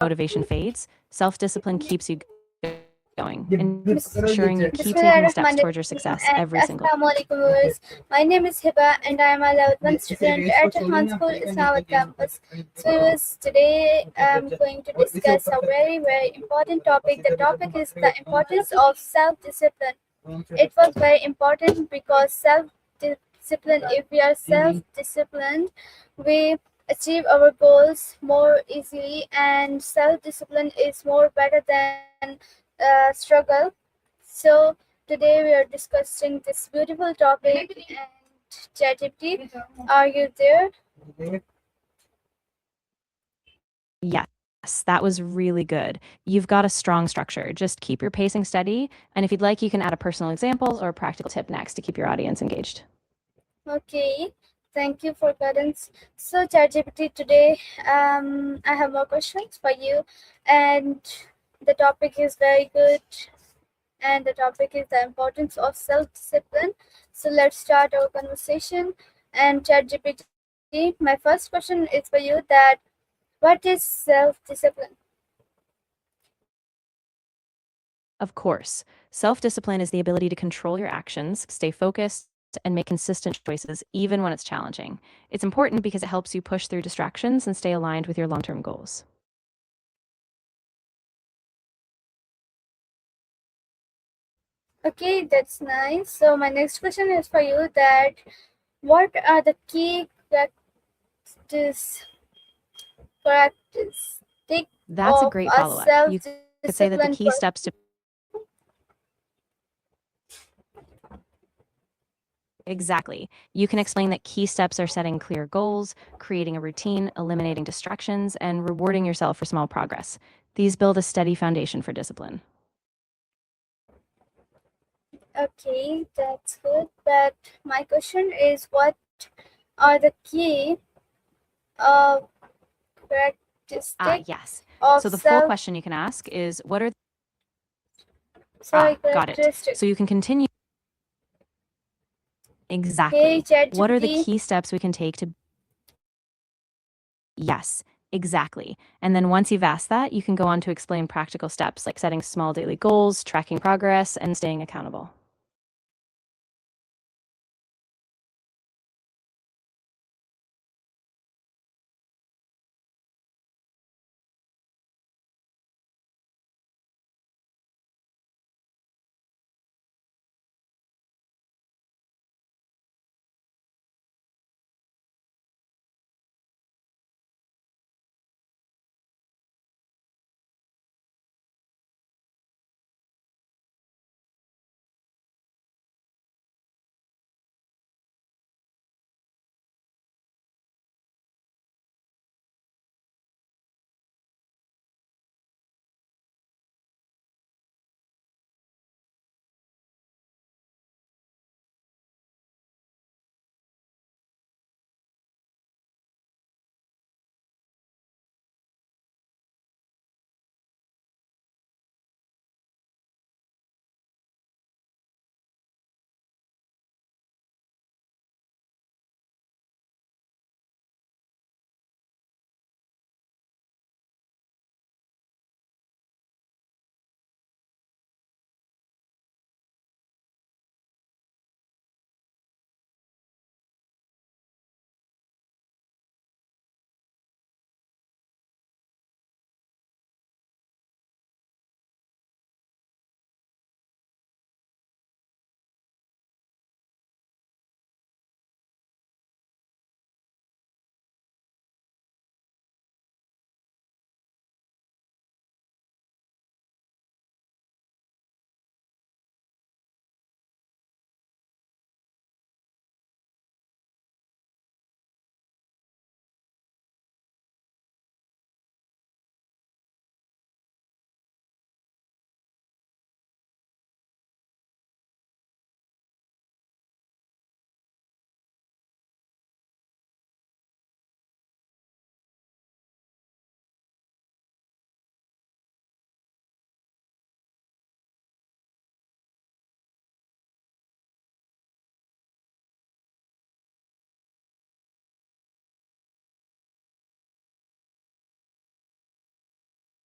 motivation fades, self-discipline keeps you going, Bismillah ensuring you keep taking steps towards your Bismillahirrahmanirrahim success and every single Assalamu alaikum viewers. My name is Hiba and I am a level 1 student at Han School Islamabad campus. So viewers, today I am going to discuss a very important topic. The topic is the importance of self-discipline. It was very important because self-discipline, if we are self-disciplined, we achieve our goals more easily, and self-discipline is more better than struggle. So today we are discussing this beautiful topic. And ChatGPT, are you there? Yes, that was really good. You've got a strong structure. Just keep your pacing steady, and if you'd like, you can add a personal example or a practical tip next to keep your audience engaged. Okay, thank you for guidance. So ChatGPT, today I have more questions for you, and the topic is very good, and the topic is the importance of self-discipline. So let's start our conversation. And ChatGPT, my first question is for you that what is self-discipline? Of course, self-discipline is the ability to control your actions, stay focused, and make consistent choices even when it's challenging. It's important because it helps you push through distractions and stay aligned with your long-term goals. Okay, that's nice. So my next question is for you that what are the key characteristics That's a of great a follow-up. You could say that the self-disciplined key person? steps to Exactly. You can explain that key steps are setting clear goals, creating a routine, eliminating distractions, and rewarding yourself for small progress. These build a steady foundation for discipline. Okay, that's good. But my question is, what are the key uh, characteristics Yes. of So the full self? question you can ask is what are Sorry, got it. characteristics. So you can continue Hey, exactly. What are the ChatGPT. key steps we can take to Yes, exactly. And then once you've asked that, you can go on to explain practical steps like setting small daily goals, tracking progress, and staying accountable.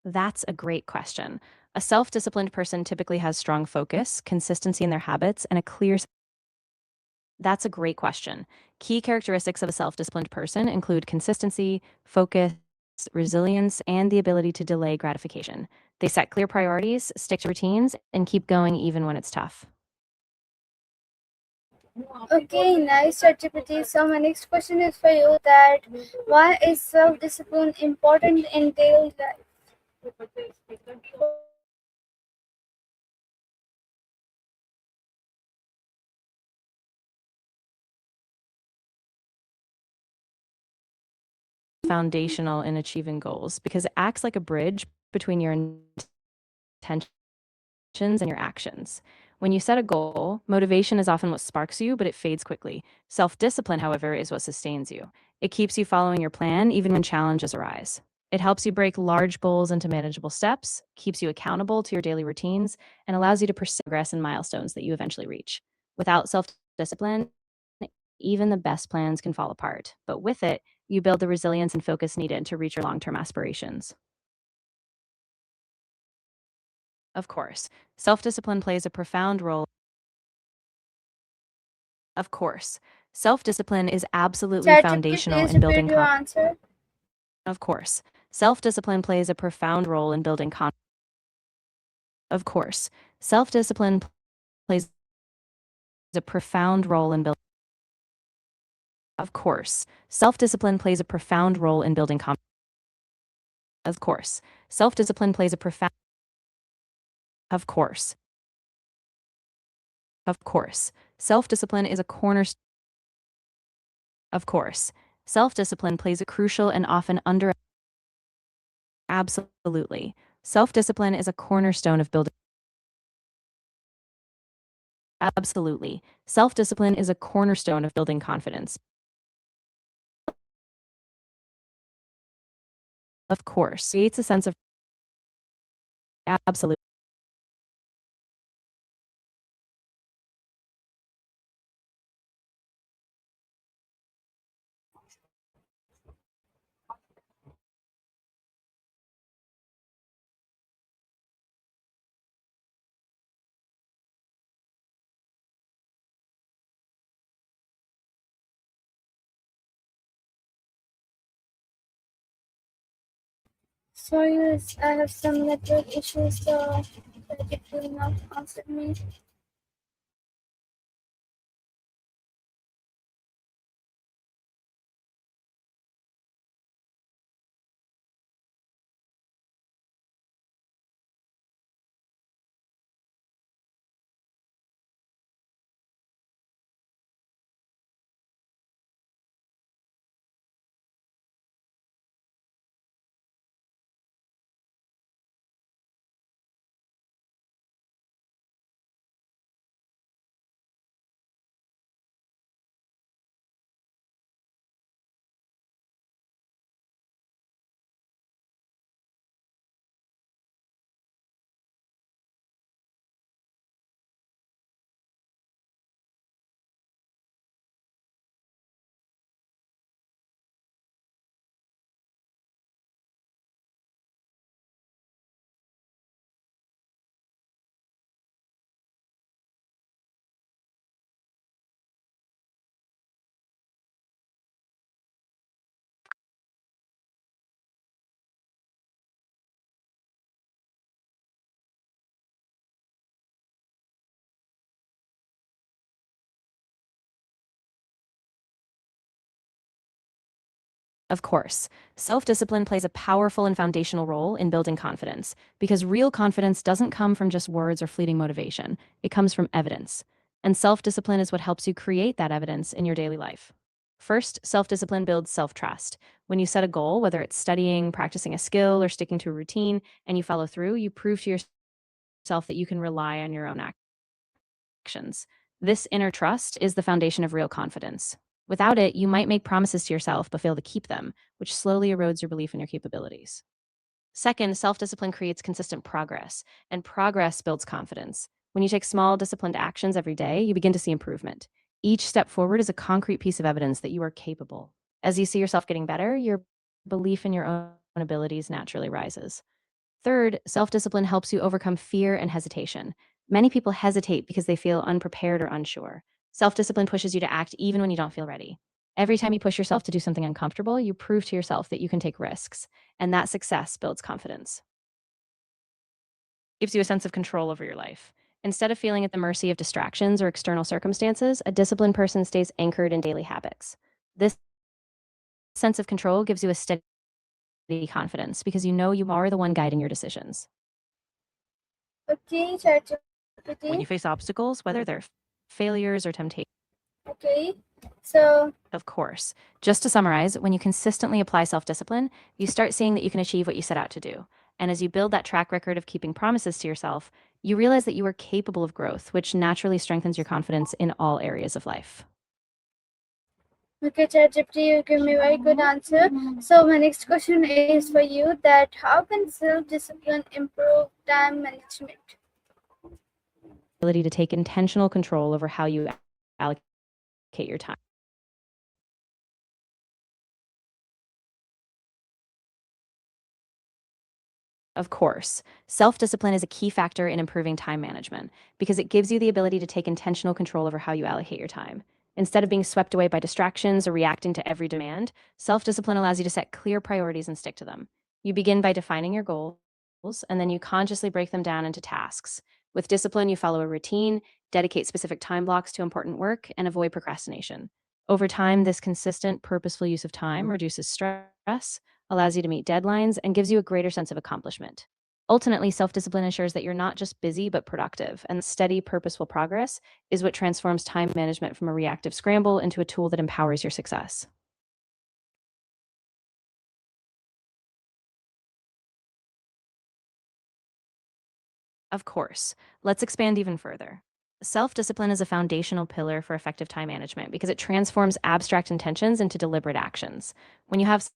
That's a great question. A self disciplined person typically has strong focus, consistency in their habits, and a clear. That's a great question. Key characteristics of a self disciplined person include consistency, focus, resilience, and the ability to delay gratification. They set clear priorities, stick to routines, and keep going even when it's tough. Okay, nice ChatGPT. So my next question is for you that why is self-discipline important in daily life? Foundational in achieving goals because it acts like a bridge between your intentions and your actions. When you set a goal, motivation is often what sparks you, but it fades quickly. Self discipline, however, is what sustains you. It keeps you following your plan even when challenges arise. It helps you break large goals into manageable steps, keeps you accountable to your daily routines, and allows you to pursue progress and milestones that you eventually reach. Without self discipline, even the best plans can fall apart. But with it, you build the resilience and focus needed to reach your long term aspirations. Of course, self discipline plays a profound role. Of course, self discipline is absolutely ChatGPT, foundational please in repeat building your confidence. answer. Of course, self discipline plays a profound role in building confidence. Of course, self discipline plays a profound role in building. Of course, self discipline plays a profound role in building confidence. Of course, self discipline plays a profound. Of course, of course, self discipline is a cornerstone. Of course, self discipline plays a crucial and often under. Absolutely. Self discipline is a cornerstone of building. Absolutely. Self discipline is a cornerstone of building confidence. Of course, creates a sense of. Absolutely. Sorry, guys, I have some network issues, so it will not answer me. Of course, self discipline plays a powerful and foundational role in building confidence because real confidence doesn't come from just words or fleeting motivation, it comes from evidence. And self discipline is what helps you create that evidence in your daily life. First, self discipline builds self trust. When you set a goal, whether it's studying, practicing a skill, or sticking to a routine, and you follow through, you prove to yourself that you can rely on your own actions. This inner trust is the foundation of real confidence. Without it, you might make promises to yourself but fail to keep them, which slowly erodes your belief in your capabilities. Second, self discipline creates consistent progress, and progress builds confidence. When you take small, disciplined actions every day, you begin to see improvement. Each step forward is a concrete piece of evidence that you are capable. As you see yourself getting better, your belief in your own abilities naturally rises. Third, self discipline helps you overcome fear and hesitation. Many people hesitate because they feel unprepared or unsure. Self discipline pushes you to act even when you don't feel ready. Every time you push yourself to do something uncomfortable, you prove to yourself that you can take risks, and that success builds confidence. Gives you a sense of control over your life. Instead of feeling at the mercy of distractions or external circumstances, a disciplined person stays anchored in daily habits. This sense of control gives you a steady confidence because you know you are the one guiding your decisions. Okay, When ChatGPT. you face obstacles, whether they're failures or temptations, Okay, so of course. Just to summarize, when you consistently apply self discipline, you start seeing that you can achieve what you set out to do. And as you build that track record of keeping promises to yourself, you realize that you are capable of growth, which naturally strengthens your confidence in all areas of life. okay, ChatGPT, you give me very good answer. So my next question is for you: that how can self-discipline improve time management? Ability to take intentional control over how you allocate your time. Of course, self discipline is a key factor in improving time management because it gives you the ability to take intentional control over how you allocate your time. Instead of being swept away by distractions or reacting to every demand, self discipline allows you to set clear priorities and stick to them. You begin by defining your goals, and then you consciously break them down into tasks. With discipline, you follow a routine, dedicate specific time blocks to important work, and avoid procrastination. Over time, this consistent, purposeful use of time reduces stress, allows you to meet deadlines, and gives you a greater sense of accomplishment. Ultimately, self discipline ensures that you're not just busy but productive, and steady, purposeful progress is what transforms time management from a reactive scramble into a tool that empowers your success. Of course, let's expand even further. Self discipline is a foundational pillar for effective time management because it transforms abstract intentions into deliberate actions. When you have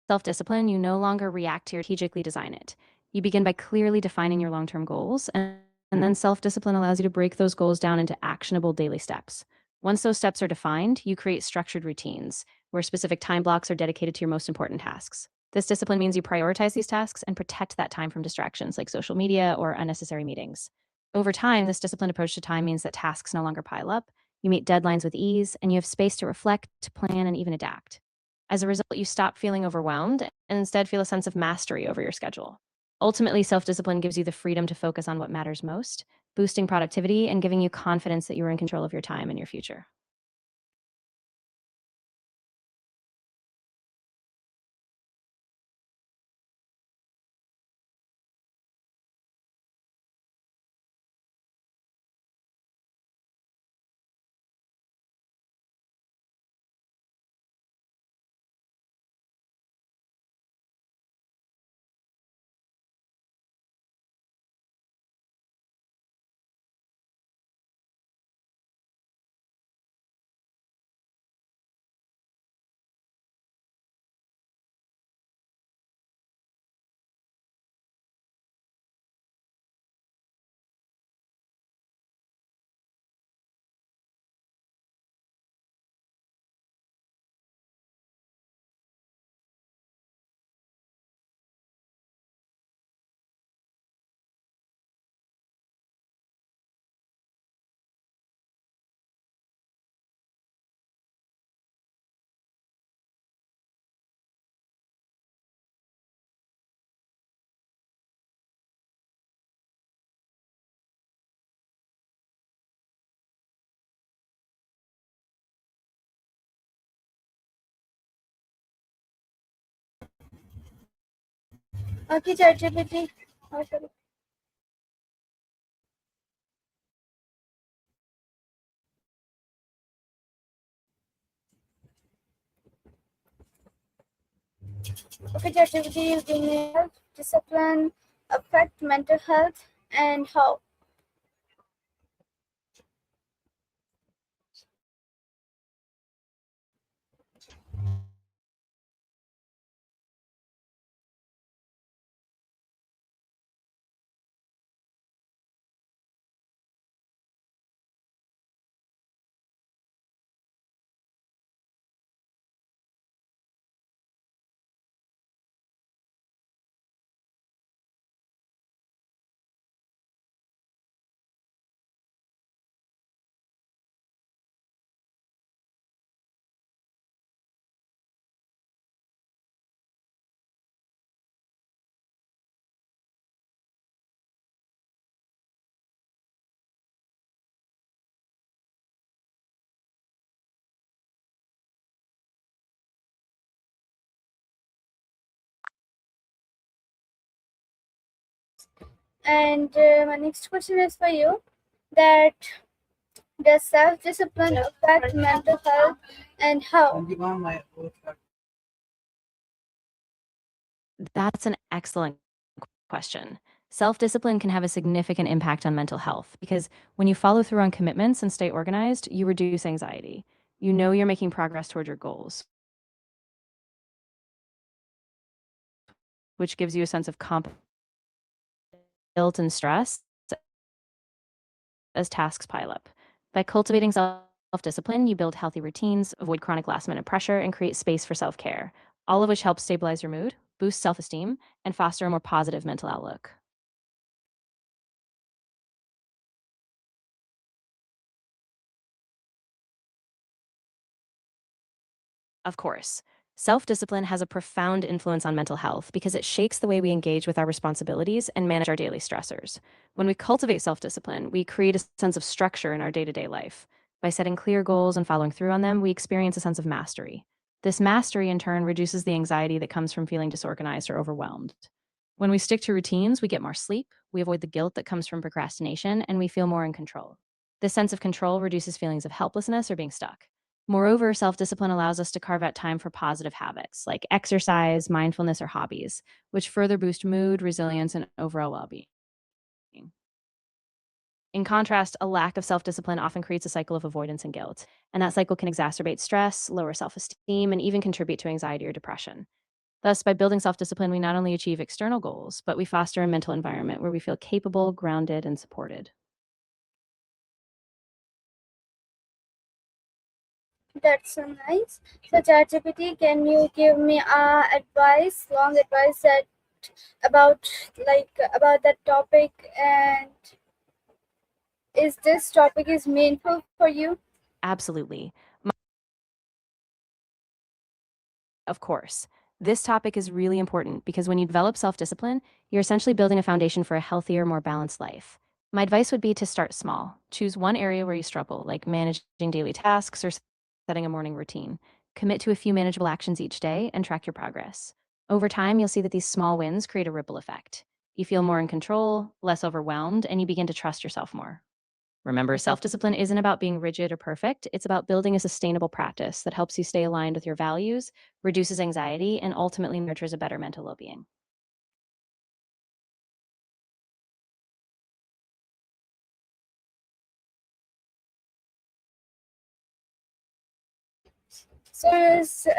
self discipline, you no longer react to strategically design it. You begin by clearly defining your long term goals, and then self discipline allows you to break those goals down into actionable daily steps. Once those steps are defined, you create structured routines where specific time blocks are dedicated to your most important tasks. This discipline means you prioritize these tasks and protect that time from distractions like social media or unnecessary meetings. Over time, this disciplined approach to time means that tasks no longer pile up, you meet deadlines with ease, and you have space to reflect, to plan, and even adapt. As a result, you stop feeling overwhelmed and instead feel a sense of mastery over your schedule. Ultimately, self discipline gives you the freedom to focus on what matters most, boosting productivity and giving you confidence that you are in control of your time and your future. Okay, ChatGPT. Oh, sorry. Okay, ChatGPT, you give me health, discipline, affect mental health, and how. And my next question is for you: that does self-discipline affect mental health, and how? That's an excellent question. Self discipline can have a significant impact on mental health because when you follow through on commitments and stay organized, you reduce anxiety. You know you're making progress toward your goals, which gives you a sense of confidence, guilt, and stress as tasks pile up. By cultivating self discipline, you build healthy routines, avoid chronic last minute pressure, and create space for self care, all of which helps stabilize your mood, boost self esteem, and foster a more positive mental outlook. Of course, self discipline has a profound influence on mental health because it shapes the way we engage with our responsibilities and manage our daily stressors. When we cultivate self discipline, we create a sense of structure in our day to day life. By setting clear goals and following through on them, we experience a sense of mastery. This mastery, in turn, reduces the anxiety that comes from feeling disorganized or overwhelmed. When we stick to routines, we get more sleep, we avoid the guilt that comes from procrastination, and we feel more in control. This sense of control reduces feelings of helplessness or being stuck. Moreover, self discipline allows us to carve out time for positive habits like exercise, mindfulness, or hobbies, which further boost mood, resilience, and overall well being. In contrast, a lack of self discipline often creates a cycle of avoidance and guilt, and that cycle can exacerbate stress, lower self esteem, and even contribute to anxiety or depression. Thus, by building self discipline, we not only achieve external goals, but we foster a mental environment where we feel capable, grounded, and supported. That's so nice. So, ChatGPT, can you give me advice, long advice that about about that topic, and is this topic is meaningful for you? Absolutely. Of course. This topic is really important because when you develop self discipline, you're essentially building a foundation for a healthier, more balanced life. My advice would be to start small. Choose one area where you struggle, like managing daily tasks or setting a morning routine. Commit to a few manageable actions each day and track your progress. Over time, you'll see that these small wins create a ripple effect. You feel more in control, less overwhelmed, and you begin to trust yourself more. Remember, self discipline isn't about being rigid or perfect. It's about building a sustainable practice that helps you stay aligned with your values, reduces anxiety, and ultimately nurtures a better mental well being. So,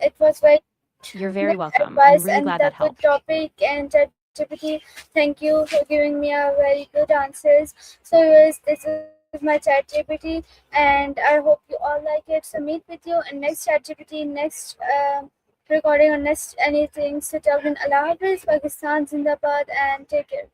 it was very You're very good welcome. I'm advice really and glad a that good helped. topic. And ChatGPT, thank you for giving me a very good answers. So, yes, this is my ChatGPT, and I hope you all like it. So, meet with you in next ChatGPT, next recording, or next anything. So, till then, Allah Hafiz, Pakistan Zindabad, and take care.